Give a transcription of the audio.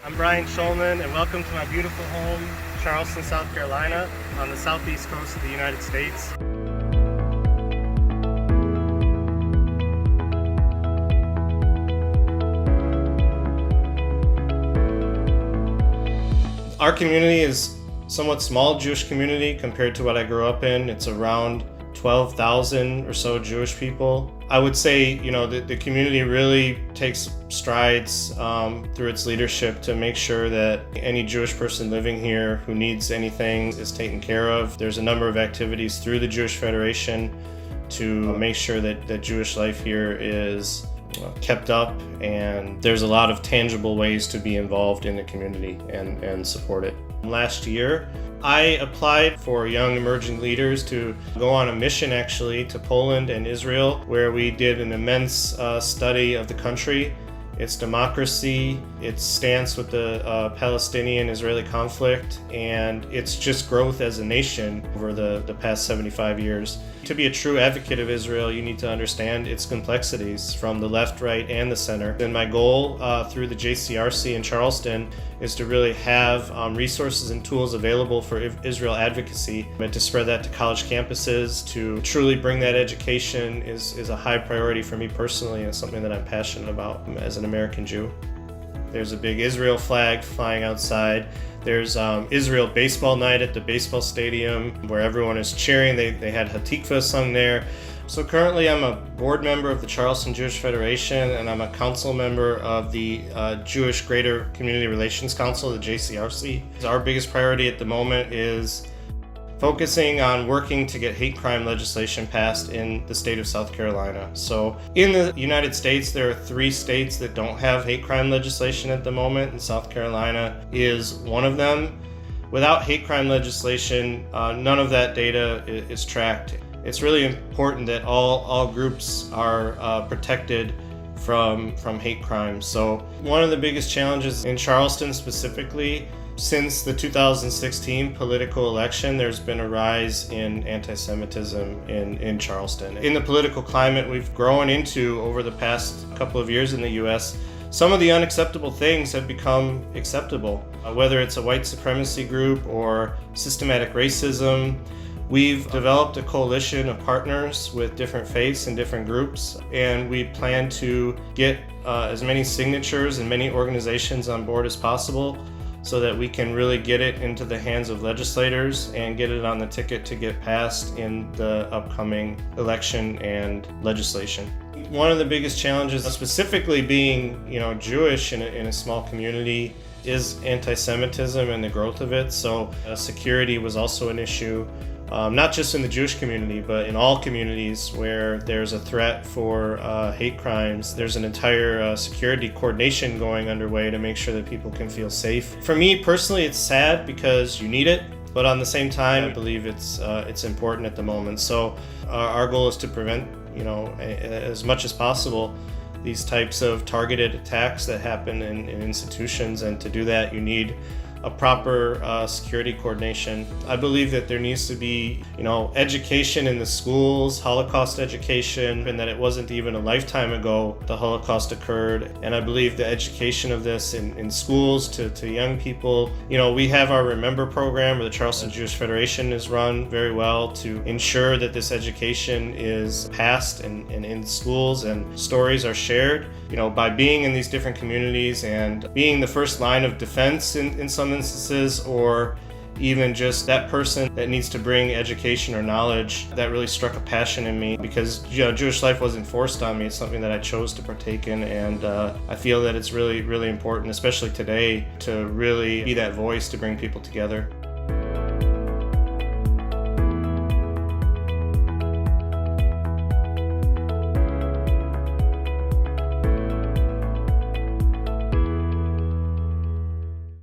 I'm Brian Shulman, and welcome to my beautiful home, Charleston, South Carolina, on the southeast coast of the United States. Our community is somewhat small Jewish community compared to what I grew up in. It's around 12,000 or so Jewish people. I would say, the community really takes strides through its leadership to make sure that any Jewish person living here who needs anything is taken care of. There's a number of activities through the Jewish Federation to make sure that Jewish life here is kept up, and there's a lot of tangible ways to be involved in the community and support it. Last year, I applied for young emerging leaders to go on a mission actually to Poland and Israel, where we did an immense study of the country, its democracy, its stance with the Palestinian-Israeli conflict, and its just growth as a nation over the past 75 years. To be a true advocate of Israel, you need to understand its complexities from the left, right, and the center. And my goal through the JCRC in Charleston is to really have resources and tools available for Israel advocacy, and to spread that to college campuses, to truly bring that education is a high priority for me personally, and something that I'm passionate about as an American Jew. There's a big Israel flag flying outside. There's Israel baseball night at the baseball stadium where everyone is cheering. They had Hatikva sung there. So currently I'm a board member of the Charleston Jewish Federation, and I'm a council member of the Jewish Greater Community Relations Council, the JCRC. Our biggest priority at the moment is focusing on working to get hate crime legislation passed in the state of South Carolina. So in the United States, there are 3 states that don't have hate crime legislation at the moment, and South Carolina is one of them. Without hate crime legislation, none of that data is tracked. It's really important that all groups are protected from hate crimes. So one of the biggest challenges in Charleston specifically, since the 2016 political election, there's been a rise in anti-Semitism in Charleston. In the political climate we've grown into over the past couple of years in the US, some of the unacceptable things have become acceptable. Whether it's a white supremacy group or systematic racism, we've developed a coalition of partners with different faiths and different groups, and we plan to get as many signatures and many organizations on board as possible, so that we can really get it into the hands of legislators and get it on the ticket to get passed in the upcoming election and legislation. One of the biggest challenges, specifically being Jewish in a small community, is anti-Semitism and the growth of it. So security was also an issue, not just in the Jewish community, but in all communities where there's a threat for hate crimes. There's an entire security coordination going underway to make sure that people can feel safe. For me personally, it's sad because you need it, but on the same time, I believe it's important at the moment. So our goal is to prevent, as much as possible, these types of targeted attacks that happen in institutions, and to do that, you need a proper security coordination. I believe that there needs to be, education in the schools, Holocaust education, and that it wasn't even a lifetime ago the Holocaust occurred. And I believe the education of this in schools to young people. We have our Remember program, where the Charleston Jewish Federation is run very well to ensure that this education is passed and in schools and stories are shared. By being in these different communities and being the first line of defense in some instances, or even just that person that needs to bring education or knowledge, that really struck a passion in me, because Jewish life wasn't forced on me. It's something that I chose to partake in, and I feel that it's really, really important, especially today, to really be that voice to bring people together.